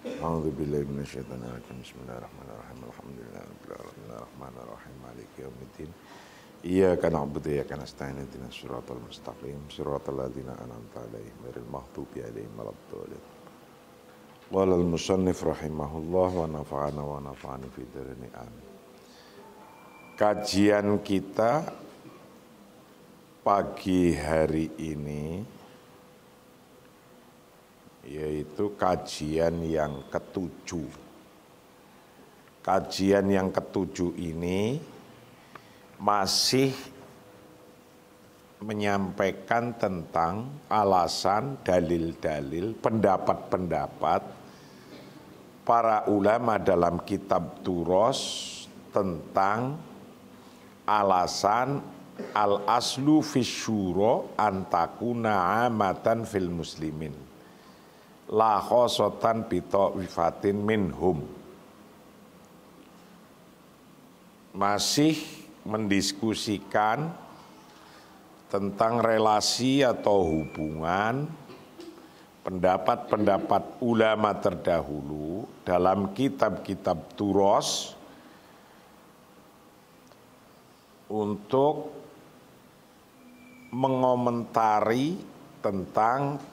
A'udzubillahi minasyaitonir rajim. Bismillahirrahmanirrahim. Alhamdulillahirabbil alamin arrahmanir rahim maliki yaumiddin. Iyyaka na'budu wa iyyaka nasta'in ihdinas siratal mustaqim siratal ladzina an'amta 'alaihim ghairil maghdubi 'alaihim waladdallin. Qala al-musannif rahimahullah wa nafa'ana wa nafa'ani fid dharain amin. Kajian kita pagi hari ini yaitu kajian yang ketujuh. Kajian yang ketujuh ini masih menyampaikan tentang alasan, dalil-dalil, pendapat-pendapat para ulama dalam kitab Turos tentang alasan al-aslu fis syura antakuna amatan fil muslimin la khosotan bito wifatin minhum. Masih mendiskusikan tentang relasi atau hubungan pendapat-pendapat ulama terdahulu dalam kitab-kitab Turos untuk mengomentari tentang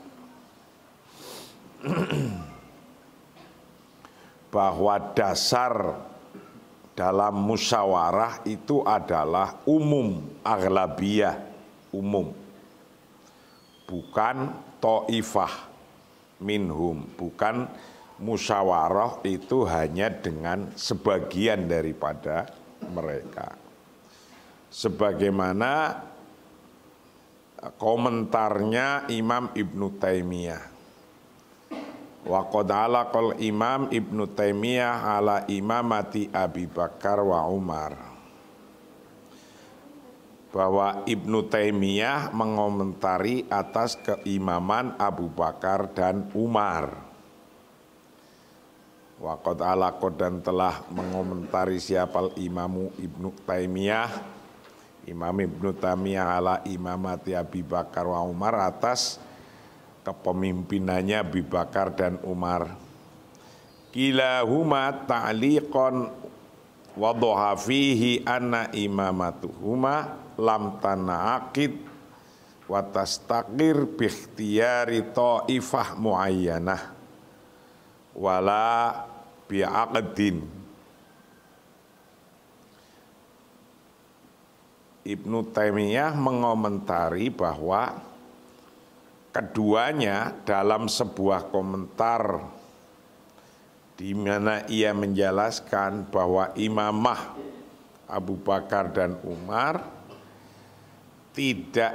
bahwa dasar dalam musyawarah itu adalah umum, aghlabiyah, umum, bukan ta'ifah minhum, bukan musyawarah itu hanya dengan sebagian daripada mereka. Sebagaimana komentarnya Imam Ibnu Taimiyah. Wa qad alaqal Imam Ibnu Taimiyah ala imamati Abi Bakar wa Umar. Bahwa Ibnu Taimiyah mengomentari atas keimaman Abu Bakar dan Umar. Wa qad alaqad dan telah mengomentari siapa Imamu Ibnu Taimiyah, Imam Ibnu Taimiyah ala imamati Abi Bakar wa Umar atas kepemimpinannya Abu Bakar dan Umar. Kilahuma ta'liqan wadhaha fihi anna imamatuhuma lam tanaqid wa tastaqir bi ikhtiyari ta'ifah muayyanah wala bi aqdin. Ibnu Taimiyah mengomentari bahwa keduanya dalam sebuah komentar di mana ia menjelaskan bahwa imamah Abu Bakar dan Umar tidak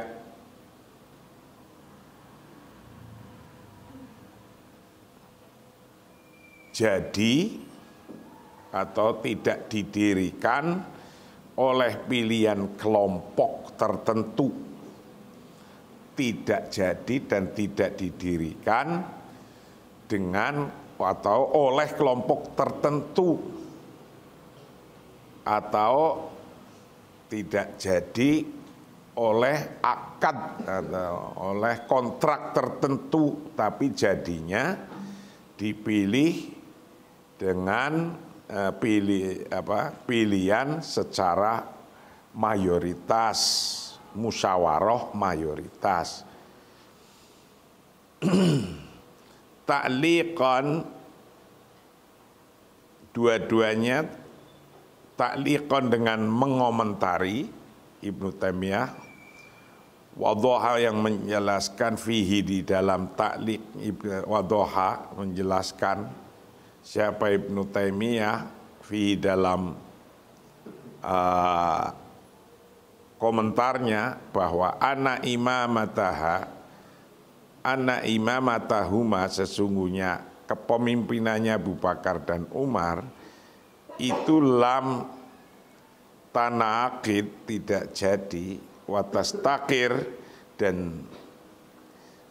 jadi atau tidak didirikan oleh pilihan kelompok tertentu, tidak jadi dan tidak didirikan dengan atau oleh kelompok tertentu, atau tidak jadi oleh akad atau oleh kontrak tertentu, tapi jadinya dipilih dengan pilihan secara mayoritas, musyawarah mayoritas. Ta'liqan, dua-duanya ta'liqan dengan mengomentari Ibnu Taimiyah, wadhaha yang menjelaskan fihi di dalam ta'liq wadhaha menjelaskan siapa Ibnu Taimiyah fihi dalam komentarnya bahwa anna imamatahuma sesungguhnya kepemimpinannya Abu Bakar dan Umar itu lam tanaqid tidak jadi watastakir dan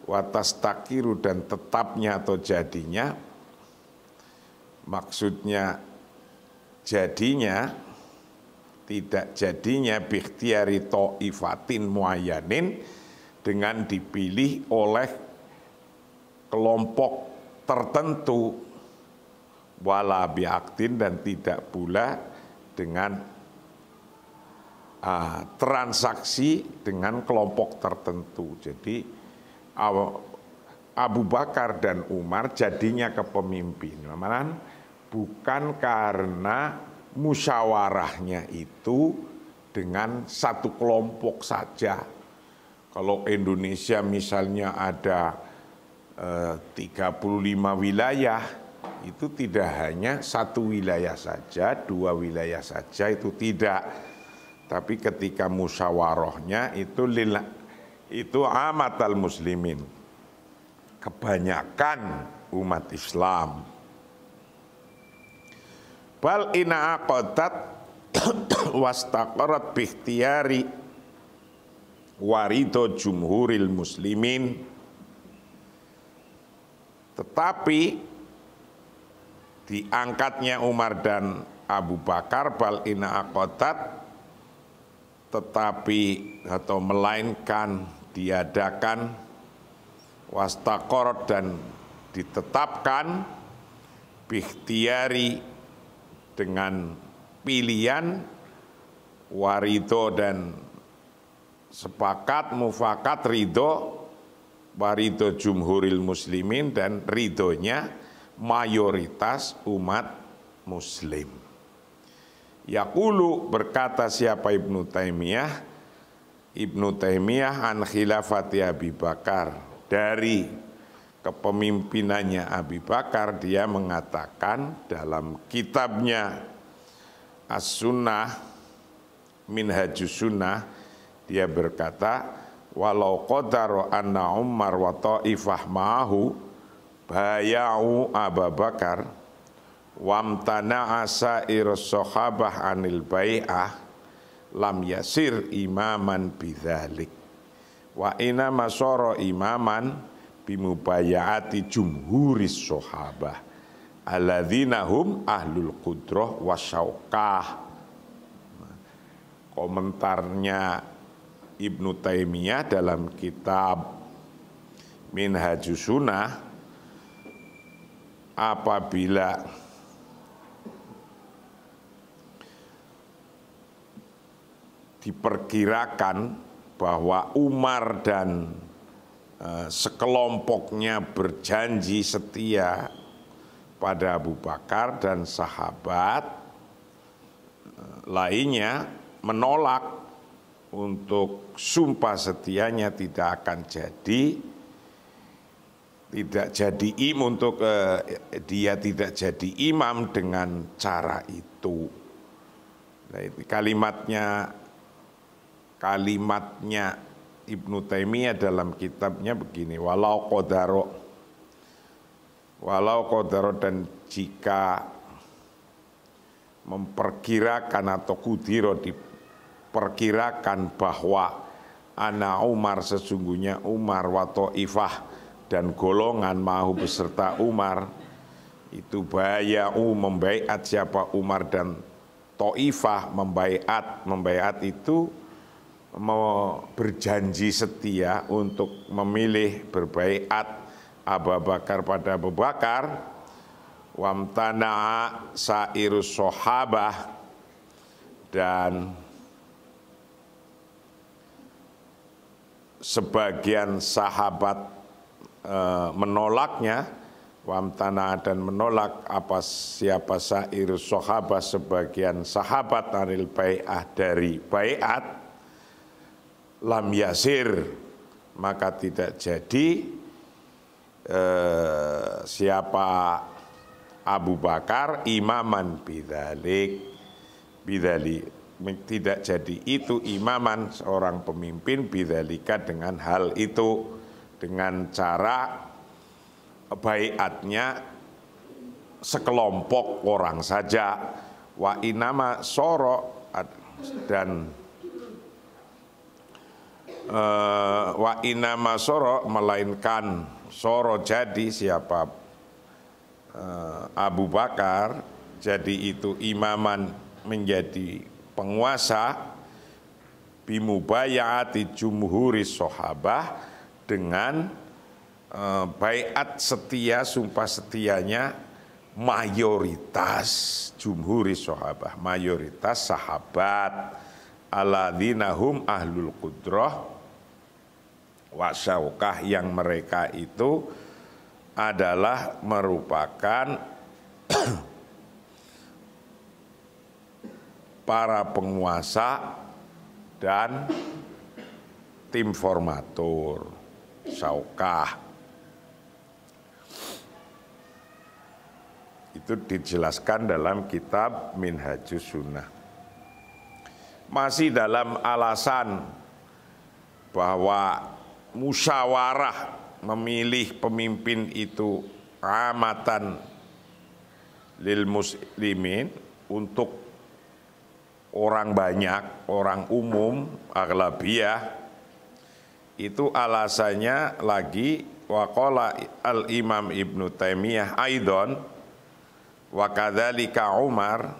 watastakiru dan tetapnya atau jadinya, maksudnya jadinya tidak jadinya bikhtiari ta'ifatin muayyanin dengan dipilih oleh kelompok tertentu wala biaktin, dan tidak pula dengan transaksi dengan kelompok tertentu. Jadi Abu Bakar dan Umar jadinya kepemimpinan bukan karena musyawarahnya itu dengan satu kelompok saja. Kalau Indonesia misalnya ada 35 wilayah, itu tidak hanya satu wilayah saja, dua wilayah saja, itu tidak. Tapi ketika musyawarahnya itu amatal muslimin, kebanyakan umat Islam. Bal ina aqadat wastaqarat bikhtiyari warido jumhuril muslimin. Tetapi diangkatnya Umar dan Abu Bakar, bal ina aqadat, tetapi atau melainkan diadakan, wastaqarat dan ditetapkan, bikhtiyari dengan pilihan, warido dan sepakat, mufakat, ridho, warido jumhuril muslimin, dan ridhonya mayoritas umat muslim. Yaqulu, berkata siapa Ibnu Taimiyah? Ibnu Taimiyah an khilafati Abi Bakar, dari kepemimpinannya Abi Bakar, dia mengatakan dalam kitabnya As-Sunnah, Minhajus Sunnah, dia berkata, walau qadara anna Umar wa ta'ifah ma'ahu baya'u Abu Bakar wamtana'a sa'ir sahabah anil bai'ah lam yasir imaman bidzalik wa inna masara imaman bimubayaati jumhuris sahabah alladzina hum ahlul qudrah wasyaukah. Komentarnya Ibnu Taimiyah dalam kitab Minhajus Sunnah, apabila diperkirakan bahwa Umar dan sekelompoknya berjanji setia pada Abu Bakar dan sahabat lainnya menolak untuk sumpah setianya tidak akan jadi, tidak jadi untuk dia tidak jadi imam dengan cara itu. Nah, itu kalimatnya Ibnu Taimiyah dalam kitabnya begini, walau qadaro, dan jika memperkirakan atau kudiro diperkirakan bahwa ana Umar, sesungguhnya Umar, wa ta'ifah, dan golongan mau beserta Umar itu baya'u, membaiat siapa Umar dan ta'ifah membaiat itu mau berjanji setia untuk memilih berbaiat Abu Bakar pada Abu Bakar, wamtana'a sairus sahabah, dan sebagian sahabat menolaknya, wamtana'a, dan menolak siapa sairus sahabah, sebagian sahabat anil bai'ah, dari baiat, lam yasir, maka tidak jadi siapa Abu Bakar imaman bidzalik, tidak jadi itu imaman, seorang pemimpin, bidzalika, dengan hal itu, dengan cara baiatnya sekelompok orang saja. Wa inama soro, dan wa inama soro, melainkan soro jadi siapa Abu Bakar, jadi itu imaman, menjadi penguasa, bimubayaati jumhuris sahabah, dengan baiat setia, sumpah setianya mayoritas jumhuri sahabah, mayoritas sahabat alladzina hum ahlul qudrah wa syaukah, yang mereka itu adalah merupakan para penguasa dan tim formatur. Syaukah itu dijelaskan dalam kitab Minhajus Sunnah. Masih dalam alasan bahwa musyawarah memilih pemimpin itu amatan lil muslimin, untuk orang banyak, orang umum, aghlabiyah, itu alasannya lagi waqala al-Imam Ibnu Taimiyah aidon wa kadzalika Umar.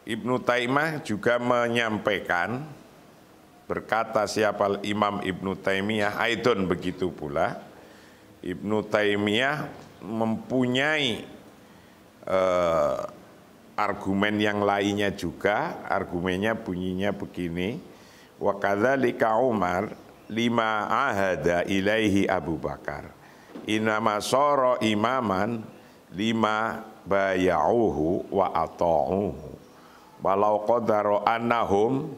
Ibnu Taimiyah juga menyampaikan, berkata siapa Imam Ibnu Taimiyah aidon, begitu pula Ibnu Taimiyah mempunyai argumen yang lainnya juga. Argumennya bunyinya begini, wa kadzalika Umar lima ahada ilaihi Abu Bakar inama sara imaman lima bayauhu wa ata'uhu walau qadara annahum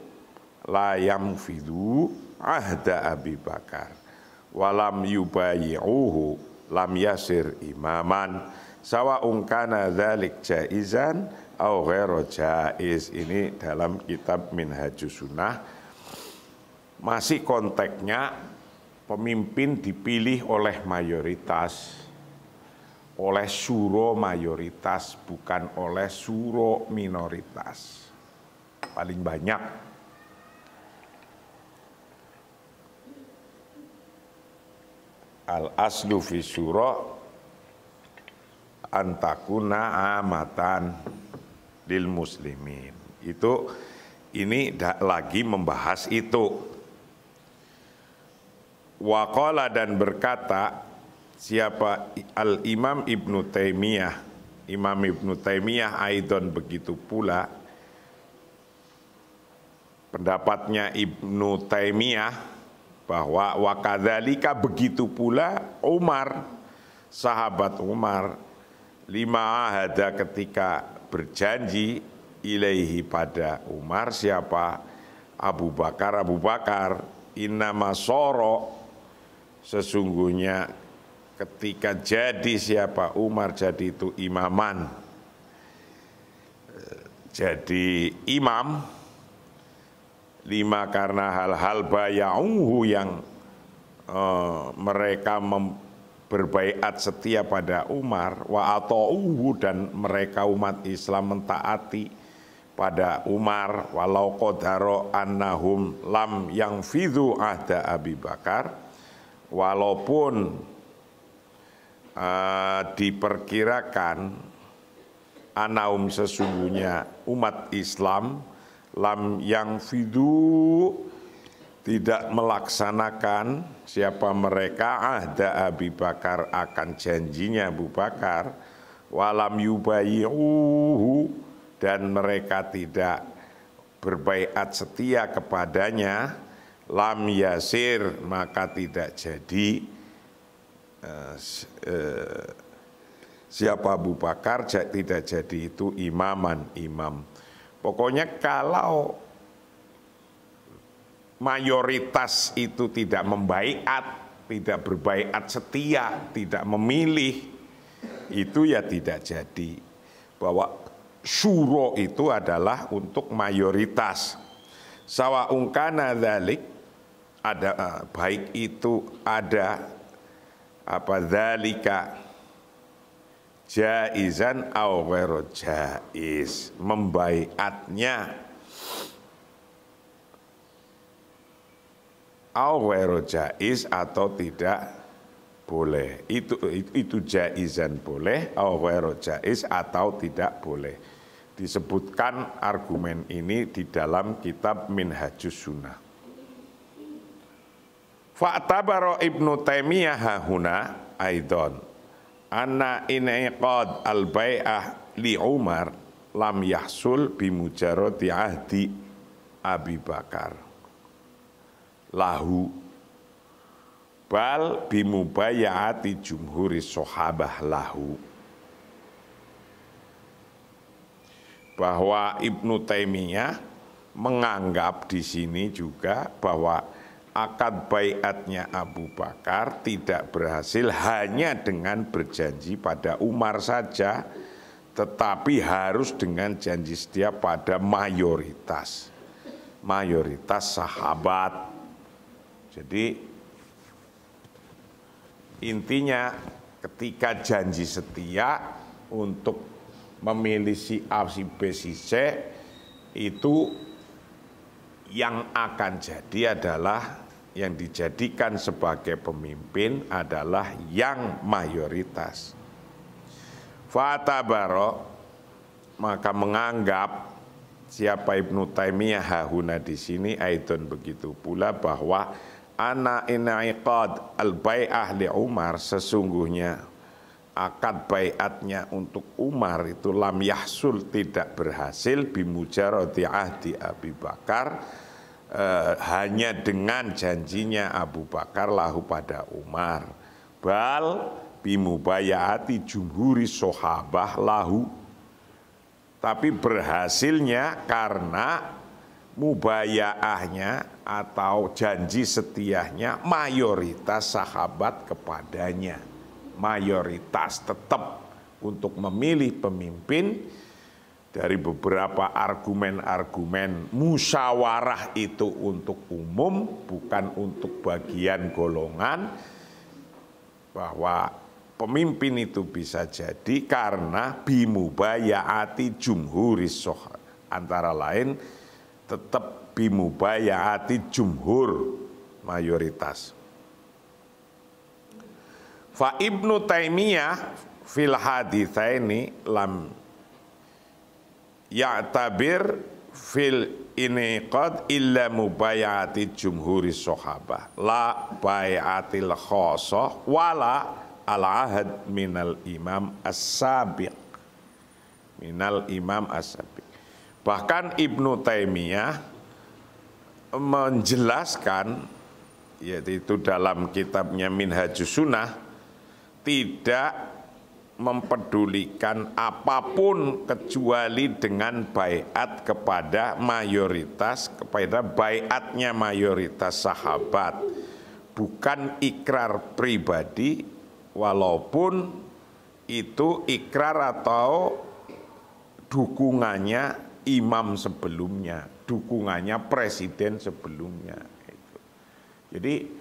la yamfidu ahda Abi Bakar walam yubayi'uhu lam yasir imaman sawa'un kana dzalik jaizan au ghairu jaiz. Ini dalam kitab Minhajus Sunnah. Masih konteksnya pemimpin dipilih oleh mayoritas, oleh syuro mayoritas, bukan oleh syuro minoritas. Paling banyak. Al-aslu fi syuro antakuna amatan lil muslimin. Ini lagi membahas itu. Waqala, dan berkata siapa al-Imam Ibnu Taimiyah, Imam Ibnu Taimiyah aidon, begitu pula pendapatnya Ibnu Taimiyah bahwa wa kadzalika, begitu pula Umar, sahabat Umar, lima ahada, ketika berjanji ilaihi pada Umar, siapa Abu Bakar, innama soro, sesungguhnya ketika jadi siapa Umar, jadi itu imaman, jadi imam, lima karena hal-hal bayauhu yang mereka berbaiat setia pada Umar, wa ata'uhu, dan mereka umat Islam mentaati pada Umar, walau qadaro annahum lam yang fidhu ahda Abi Bakar, walaupun diperkirakan annahum, sesungguhnya umat Islam, lam yang fidhu, tidak melaksanakan siapa mereka ahda Abi Bakar, akan janjinya Abu Bakar, walam yubayi'uhu, dan mereka tidak berbaiat setia kepadanya, lam yasir, maka tidak jadi siapa Abu Bakar, tidak jadi itu imam. Pokoknya kalau mayoritas itu tidak membaiat, tidak berbaiat setia, tidak memilih, itu ya tidak jadi. Bahwa syuro itu adalah untuk mayoritas. Sawa'un kana dzalik, ada baik itu ada apa dzalika jaizan au ghairu jaiz, membaiatnya au ghairu jaiz atau tidak boleh, itu jaizan boleh, au ghairu jaiz atau tidak boleh. Disebutkan argumen ini di dalam kitab Minhajus Sunnah. Fa'tabara Ibnu Taimiyah hahuna aidon anna in'iqad al-bai'ah li Umar lam yahsul bimujarrati ahdi Abi Bakar lahu bal bimubayaati jumhuri sahabah lahu. Bahwa Ibnu Taimiyah menganggap di sini juga bahwa akad baiatnya Abu Bakar tidak berhasil hanya dengan berjanji pada Umar saja, tetapi harus dengan janji setia pada mayoritas sahabat. Jadi intinya ketika janji setia untuk memilih si A, si B, si C, itu yang akan jadi adalah yang dijadikan sebagai pemimpin adalah yang mayoritas. Fatabaro, maka menganggap siapa Ibnu Taimiyah hahuna di sini aidon begitu pula bahwa ana in'iqad al-bai'ah li Umar, sesungguhnya akad baiatnya untuk Umar itu lam yahsul tidak berhasil bimujarrati ahdi Abi Bakar, hanya dengan janjinya Abu Bakar lahu pada Umar, bal bimubayaati jumhuri sahabah lahu, tapi berhasilnya karena mubayaahnya atau janji setianya mayoritas sahabat kepadanya. Mayoritas tetap untuk memilih pemimpin dari beberapa argumen-argumen musyawarah itu untuk umum, bukan untuk bagian golongan, bahwa pemimpin itu bisa jadi karena bimubayaati jumhuris sahabah, antara lain tetap bimubayaati jumhur mayoritas. Fa Ibnu Taimiyah fil haditsaini lam ya'tabir fil iniqad illa mubayati jumhuri sahabah la bai'atil khosoh wala al ahad minal imam as-sabiq Bahkan Ibnu Taimiyah menjelaskan, yaitu dalam kitabnya Minhajus Sunnah, tidak mempedulikan apapun kecuali dengan baiat kepada mayoritas, kepada baiatnya mayoritas sahabat, bukan ikrar pribadi, walaupun itu ikrar atau dukungannya imam sebelumnya, dukungannya presiden sebelumnya. Jadi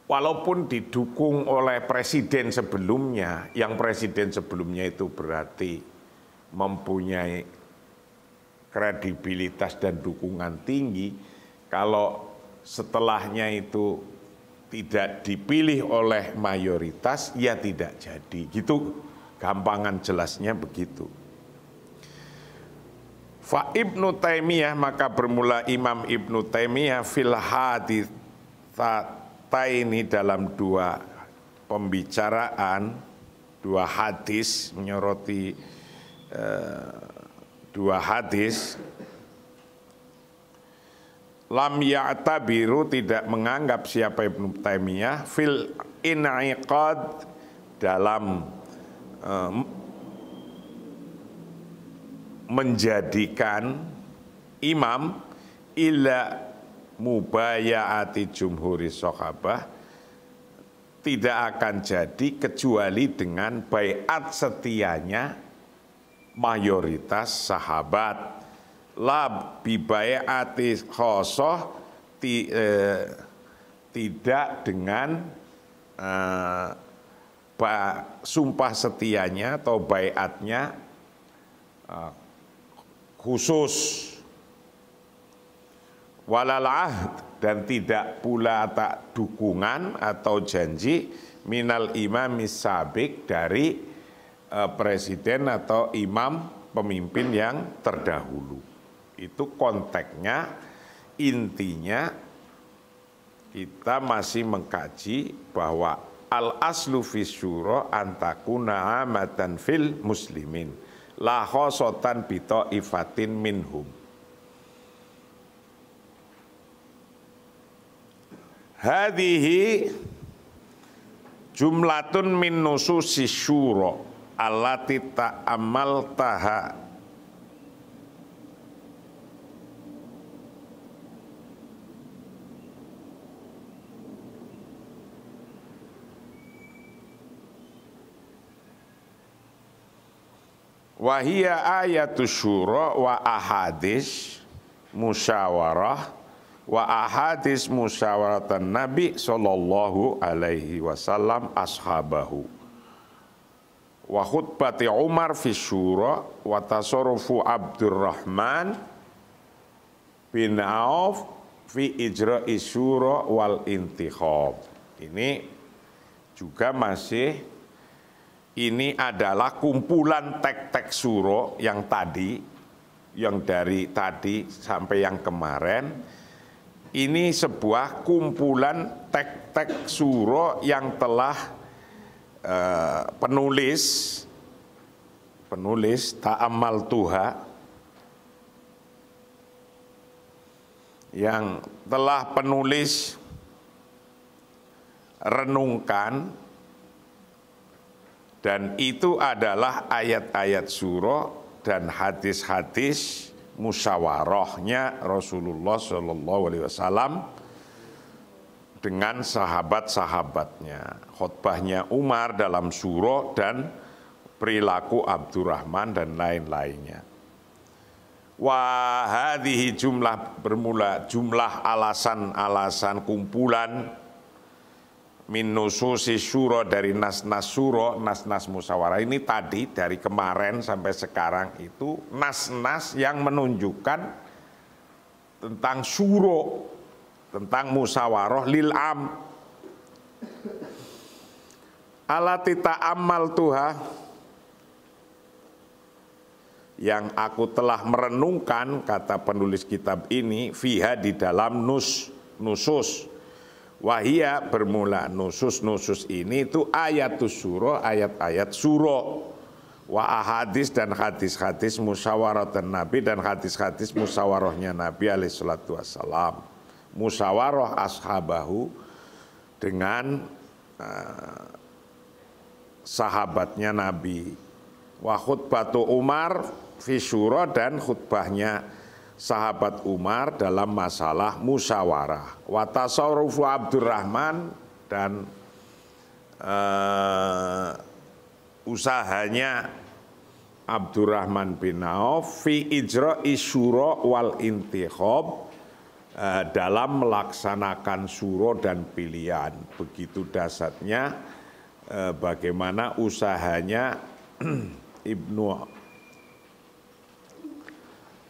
walaupun didukung oleh presiden sebelumnya, yang presiden sebelumnya itu berarti mempunyai kredibilitas dan dukungan tinggi, kalau setelahnya itu tidak dipilih oleh mayoritas, ya tidak jadi. Gitu gampangan jelasnya begitu. Fa Ibnu Taimiyah, maka bermula Imam Ibnu Taimiyah fil hadits ini dalam dua pembicaraan, dua hadis, menyoroti dua hadis. Lam ya'tabiru, tidak menganggap siapa Ibnu Taimiyah fil in'iqad, dalam menjadikan imam illa mubayaati jumhuri sahabah, tidak akan jadi kecuali dengan baiat setianya mayoritas sahabat, la bibayaati khosoh, tidak dengan sumpah setianya atau baiatnya khusus, walal ahd, dan tidak pula tak dukungan atau janji minal imamis sabik, dari presiden atau imam pemimpin yang terdahulu. Itu konteksnya, intinya kita masih mengkaji bahwa al aslu fi syura antakuna amatan fil muslimin la khosotan bi taifatin minhum. Hadhihi jumlatun min nususi syura allati ta'ammaltaha wa hiya ayatus syura wa ahadis musyawarah wa ahadis musyawaratan Nabi sallallahu alaihi wasallam ashabahu wa khutbati Umar fi syura wa tasarrufu Abdurrahman bin Auf fi ijra'i syura wal intikhab. Ini juga masih ini adalah kumpulan teks-teks syura yang tadi, yang dari tadi sampai yang kemarin. Ini sebuah kumpulan teks-teks syura yang telah penulis ta'ammaltuha yang telah penulis renungkan, dan itu adalah ayat-ayat syura dan hadis-hadis musyawarahnya Rasulullah Shallallahu Alaihi Wasallam dengan sahabat-sahabatnya, khutbahnya Umar dalam syura dan perilaku Abdurrahman dan lain-lainnya. Wa hadhihi jumlah bermula jumlah alasan-alasan kumpulan min nususi syura dari nas-nas syura, nas-nas musyawarah ini tadi dari kemarin sampai sekarang itu nas-nas yang menunjukkan tentang syura, tentang musyawarah lil am. Alati ta'ammaltuha yang aku telah merenungkan, kata penulis kitab ini, fiha di dalam nusus. Wahia bermula nusus ini itu ayatus syura, ayat-ayat syura. Wa ahadis dan hadis-hadis musyawaratan Nabi dan hadis-hadis musyawarahnya Nabi alaihi salatu wassalam. Musyawarah ashabahu dengan sahabatnya Nabi. Wa khutbatu Umar fi syura dan khutbahnya sahabat Umar dalam masalah musyawarah. Wa tasarrufu Abdurrahman dan usahanya Abdurrahman bin Auf fi ijra'i syura wal intikhab dalam melaksanakan syura dan pilihan. Begitu dasarnya bagaimana usahanya Ibnu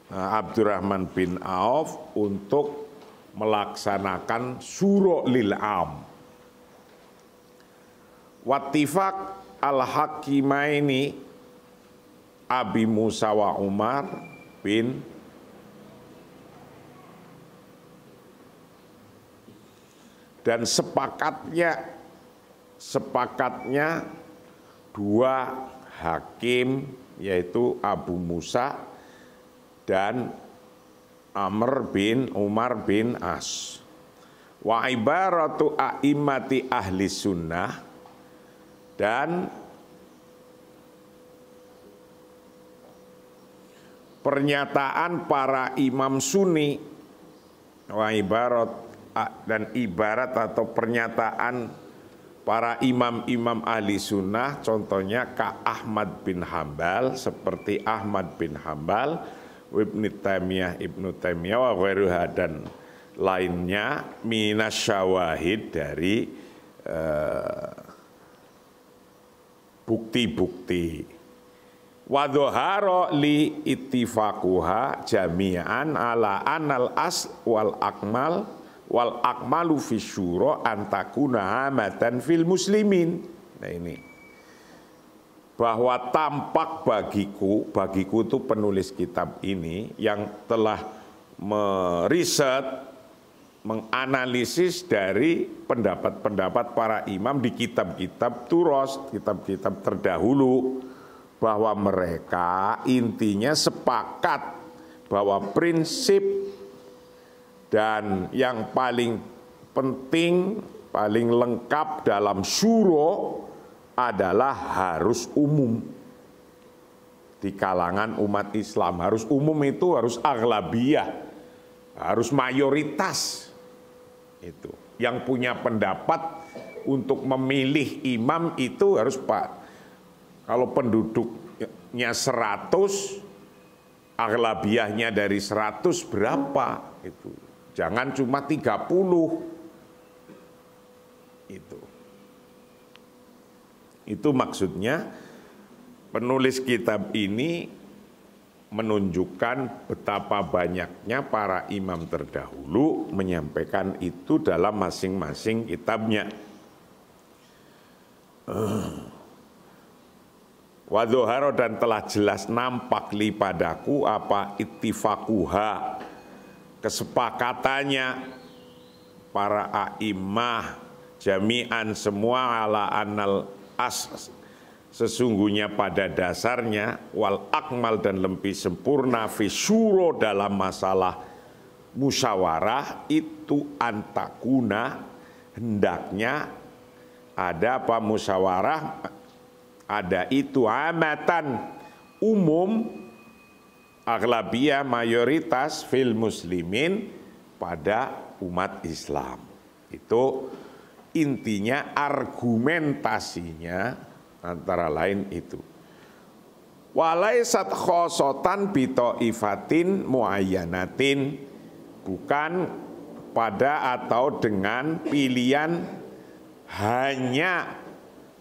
Abdurrahman bin Auf untuk melaksanakan syura lil am. Wattifaq al-hakimaini Abi Musa wa Umar bin dan sepakatnya dua hakim yaitu Abu Musa dan Amr bin Umar bin As. Wa ibaratu a'immati ahli sunnah dan pernyataan para imam sunni. Wa ibarat dan ibarat atau pernyataan para imam-imam ahli sunnah, contohnya Ka Ahmad bin Hambal, seperti Ahmad bin Hambal, Ibnu Taimiyah wa ghairuha dan lainnya minasyawahid dari bukti-bukti. Wa dhahara li ittifaquha jami'an ala anal asl wal akmalu fi syura antakuna amatan fil muslimin. Nah ini bahwa tampak bagiku itu penulis kitab ini yang telah meriset menganalisis dari pendapat-pendapat para imam di kitab-kitab turos, kitab-kitab terdahulu, bahwa mereka intinya sepakat bahwa prinsip dan yang paling penting, paling lengkap dalam syuro adalah harus umum di kalangan umat Islam. Harus umum itu harus aghlabiyah, harus mayoritas. Itu yang punya pendapat untuk memilih imam itu harus kalau penduduknya 100, aghlabiyahnya dari 100 berapa itu. Jangan cuma 30. Itu maksudnya penulis kitab ini menunjukkan betapa banyaknya para imam terdahulu menyampaikan itu dalam masing-masing kitabnya. Wadzoharo dan telah jelas nampak li padaku apa ittifaquha, kesepakatannya para a'immah jami'an semua ala annal sesungguhnya pada dasarnya wal akmal dan lebih sempurna fi syuro dalam masalah musyawarah itu antakuna hendaknya ada apa musyawarah, ada itu amatan umum aghlabiyah mayoritas fil muslimin pada umat Islam. Itu intinya argumentasinya antara lain itu. Walaisat khosotan bito ifatin muayyanatin, bukan pada atau dengan pilihan hanya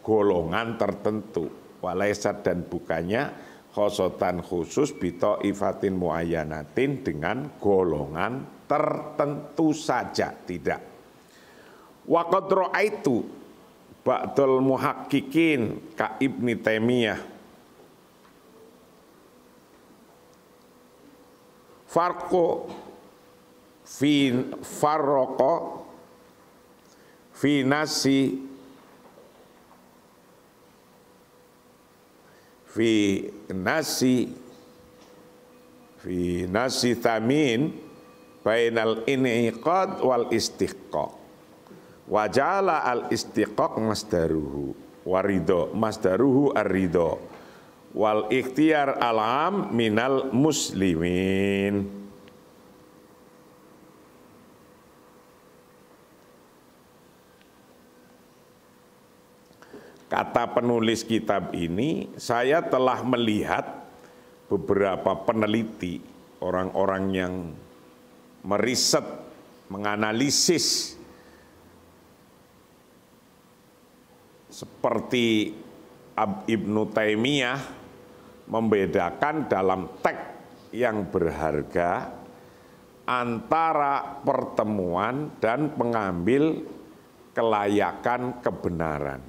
golongan tertentu. Walaisat dan bukannya khosotan khusus bito ifatin muayyanatin dengan golongan tertentu saja, tidak. Waqad ra'aitu ba'dul muhaqqiqin ka Ibnu Taimiyah farqo fi nasi thamin bainal in'iqad wal istiqaq. Wajala al istiqaq masdaruhu warido masdaruhu ar-ridho wal ikhtiyar al-am minal muslimin. Kata penulis kitab ini, saya telah melihat beberapa peneliti, orang-orang yang meriset, menganalisis seperti Ibnu Taimiyah membedakan dalam teks yang berharga antara pertemuan dan pengambil kelayakan kebenaran.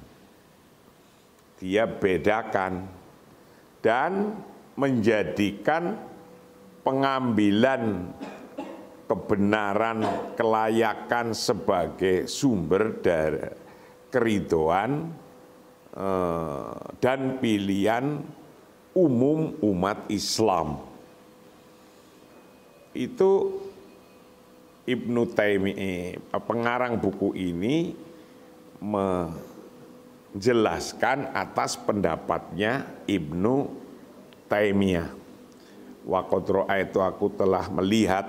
Dia bedakan dan menjadikan pengambilan kebenaran kelayakan sebagai sumber dari keridhoan dan pilihan umum umat Islam. Itu Ibnu Taimiyah, pengarang buku ini menjelaskan atas pendapatnya Ibnu Taimiyah. Wa qad ra'aitu, aku telah melihat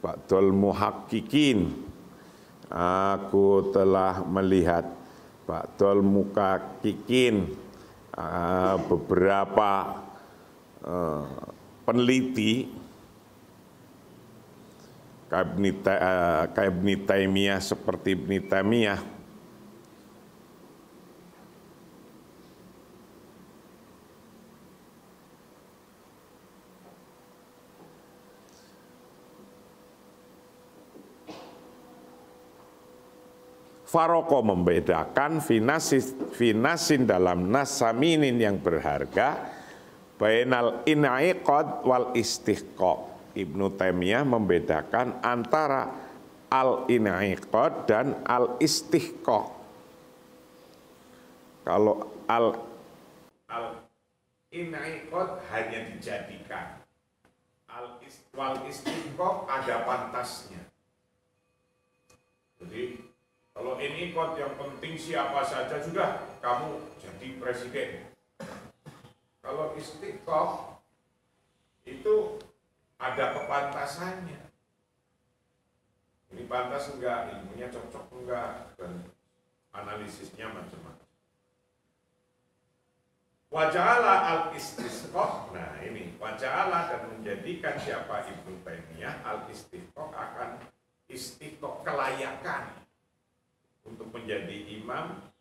ba'dul muhaqqiqin, aku telah melihat ba'dul muhaqqiqin, beberapa peneliti kayak Ibnu Taimiyah, seperti Ibnu Taimiyah Faroko membedakan finasin dalam nasaminin yang berharga bainal inaiqad wal istiqaq. Ibnu Taimiyah membedakan antara al-in'iqad dan al-istihqaq. Kalau al-in'iqad hanya dijadikan, wal istihqaq ada pantasnya. Jadi kalau in'iqad yang penting siapa saja sudah kamu jadi presiden. Kalau istihqaq itu ada kepantasannya. Ini pantas enggak, ilmunya cocok enggak, dan analisisnya macam-macam. Waja'ala al-istisqaq, nah ini waja'ala dan menjadikan siapa Ibnu Taimiyah al-istisqaq akan istiqaq kelayakan untuk menjadi imam,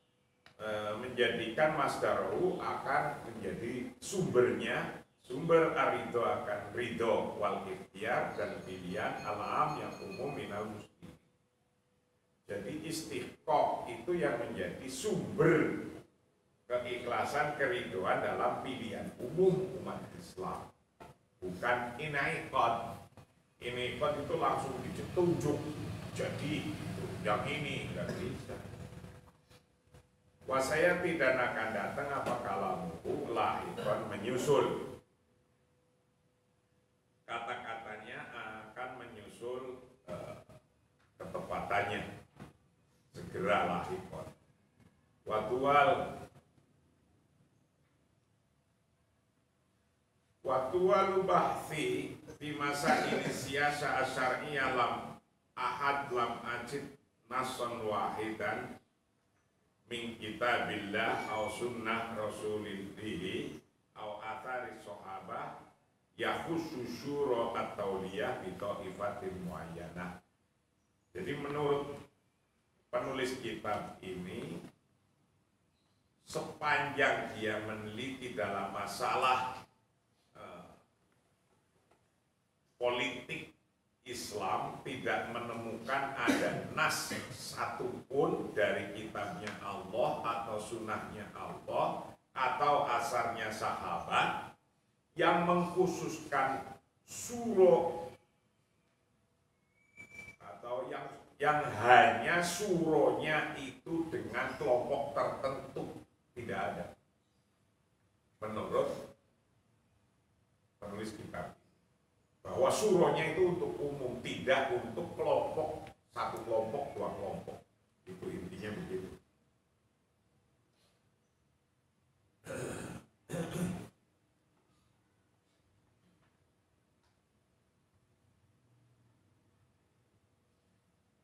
menjadikan masdaru akan menjadi sumbernya, sumber arido akan ridho wal ikhtiar dan pilihan alam yang umum minal muslim. Jadi istiqaq itu yang menjadi sumber keikhlasan keridoan dalam pilihan umum umat Islam, bukan inaiqad. Inaiqad itu langsung ditunjuk jadi yang ini nggak bisa. Wasaya tidak akan datang apa kalamuhu lahikon menyusul. Kata-katanya akan menyusul ketepatannya, segera lahikon. Watual bahfi di masa ini siasa asyariyah lam ahad lam ajid nason wahidan min kitabillah au sunnah rasulillahi au athari sahabah yakhusu syura at-tauliyah bi ta'ifatin muayyanah. Jadi menurut penulis kitab ini, sepanjang dia meneliti dalam masalah politik Islam, tidak menemukan ada nas satupun dari kitabnya Allah atau sunnahnya Allah atau asarnya sahabat yang mengkhususkan suro atau yang hanya suronya itu dengan kelompok tertentu. Tidak ada menurut penulis kitab, bahwa suronya itu untuk umum, tidak untuk kelompok, satu kelompok, dua kelompok. Itu intinya begitu.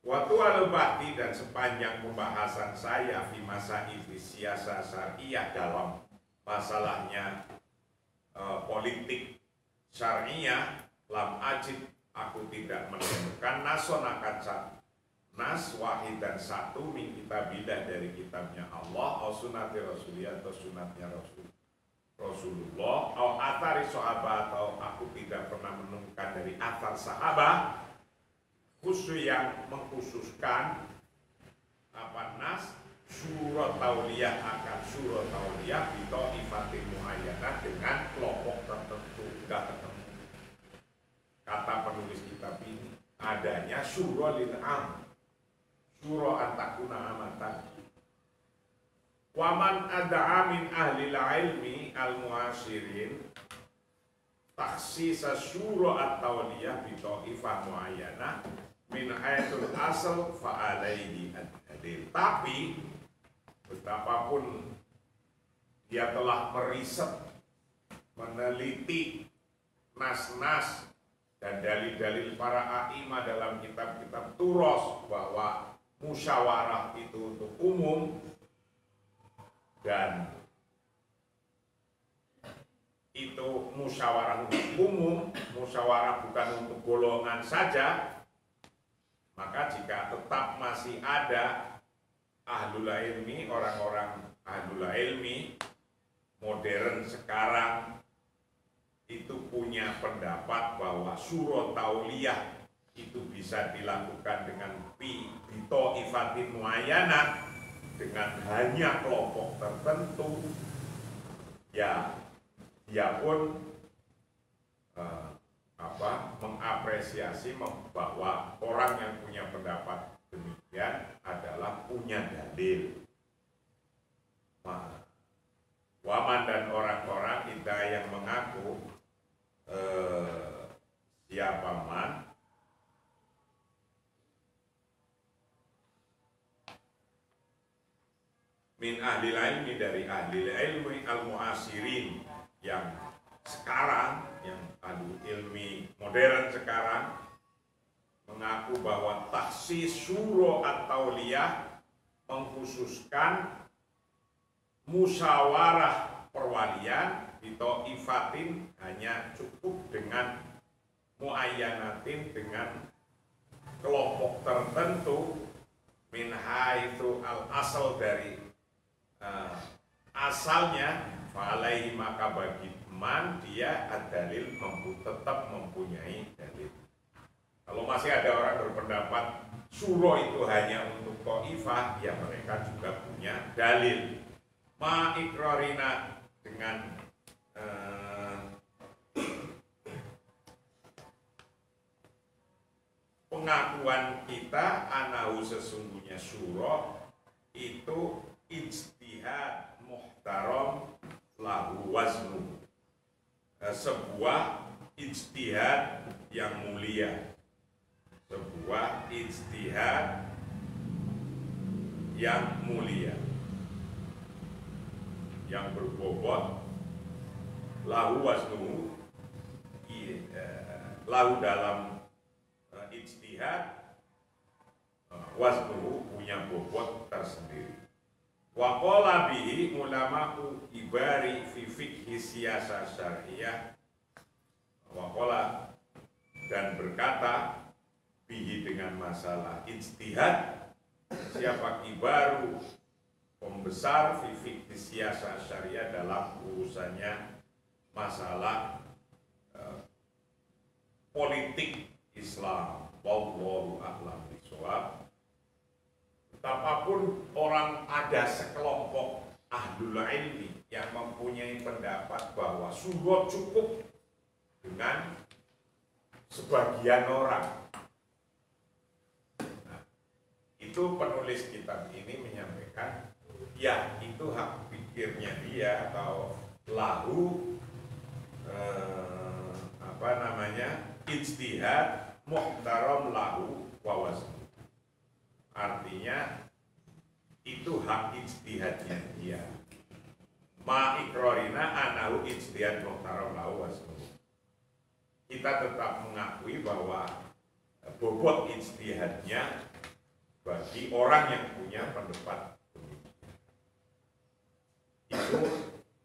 Waktu al-bahti dan sepanjang pembahasan saya di masa siasa syariah dalam masalahnya politik syariah, lam ajid aku tidak menemukan nason akan nas wahid dan satu min kitabillah dari kitabnya Allah atau sunnati rasuliyah atau sunnatnya Rasulullah atau athari sahabat, atau aku tidak pernah menemukan dari athar sahabat khusus yang mengkhususkan apa nas surah tauliyah akan surah tauliyah bito ifatin muayyanah dengan kelompok tertentu, enggak ketemu. Kata penulis kitab ini adanya surah lil am, surah antakuna amatan. Waman ad'a min ahli ilmi al muasirin taksisa surah at-tauliyah bi ta'ifah muayyanah min haitsul asal fa alaihi ad-dalil. Tapi betapapun dia telah meriset, meneliti nas-nas dan dalil-dalil para a'imah dalam kitab-kitab turos bahwa musyawarah itu untuk umum dan itu musyawarah untuk umum, musyawarah bukan untuk golongan saja, maka jika tetap masih ada ahlul ilmi, orang-orang ahlul ilmi modern sekarang itu punya pendapat bahwa surah tauliyah itu bisa dilakukan dengan bito ifatin muayyanah, dengan hanya kelompok tertentu, ya dia pun mengapresiasi bahwa orang yang punya pendapat demikian adalah punya dalil. Waman dan orang-orang kita yang mengaku siapa man min ahli ilmi, dari ahli ilmi al-muasirin yang sekarang, yang ahli ilmi modern sekarang, mengaku bahwa taksis syuro atau liyah mengkhususkan musyawarah perwalian di ifatin hanya cukup dengan muayyanatin, dengan kelompok tertentu, min haitsu al asal, dari asalnya, fa'alaihi maka bagi man dia ad-dalil tetap mempunyai dalil. Kalau masih ada orang berpendapat suro itu hanya untuk taifah, ya mereka juga punya dalil. Ma'ikrorina, dengan pengakuan kita, anahu sesungguhnya suro itu ijtihad muhtaram lahu waznu, sebuah ijtihad yang mulia, sebuah ijtihad yang mulia, yang berbobot, lahu waznu, lahu dalam ijtihad, waznu punya bobot tersendiri. Wa qala bihi ulama'u ibari fi fikhi siyasah syariah. Wa qala, dan berkata, bihi dengan masalah ijtihad, siapa kibaru, pembesar fi fikhi siyasah syariah, dalam urusannya masalah politik Islam. Wallahu a'lam bishawab. Betapapun orang ada sekelompok ahlul ilmi yang mempunyai pendapat bahwa suro cukup dengan sebagian orang. Nah, itu penulis kitab ini menyampaikan, ya itu hak pikirnya dia, atau lahu ijtihad muhtaram lahu wa wazn. Artinya itu hak ijtihadnya dia. Ma'ikrorina anahu ijtihad muhtaram lahu wazn. Kita tetap mengakui bahwa bobot ijtihadnya bagi orang yang punya pendapat demikian. Itu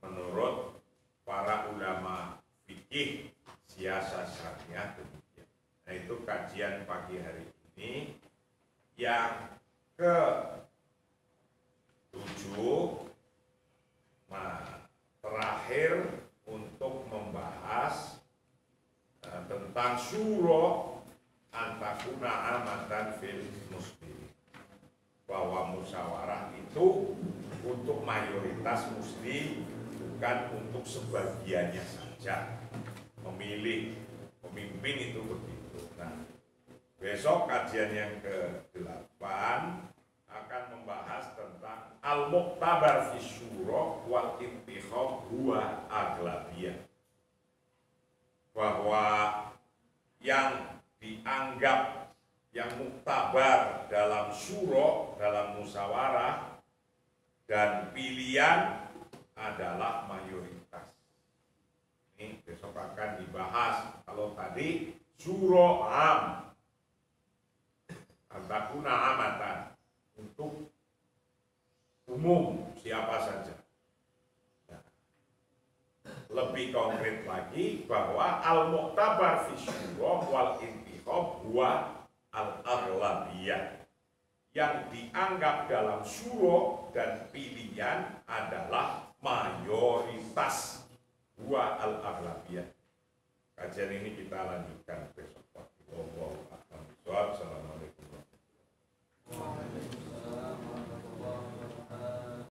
menurut para ulama fikih siyasah syariah demikian. Nah, itu kajian pagi hari ini yang ke-7, terakhir untuk membahas tentang syuro antakuna amatan fil muslim, bahwa musyawarah itu untuk mayoritas muslim, bukan untuk sebagiannya saja. Memilih pemimpin itu begitu. Nah, besok kajian yang ke-8 akan membahas tentang al-muqtabar fi syuro wal intikhab huwa aglabiyah, bahwa yang dianggap, yang muktabar dalam syuro, dalam musyawarah dan pilihan adalah mayoritas. Ini besok akan dibahas. Kalau tadi syuro am, antakuna amatan, untuk umum siapa saja. Nah, lebih konkret lagi bahwa al-muqtabar fi syuro wal intikhab huwa al-aghlabiyah, yang dianggap dalam syuro dan pilihan adalah mayoritas, huwa al-aghlabiyah. Kajian ini kita lanjutkan besok.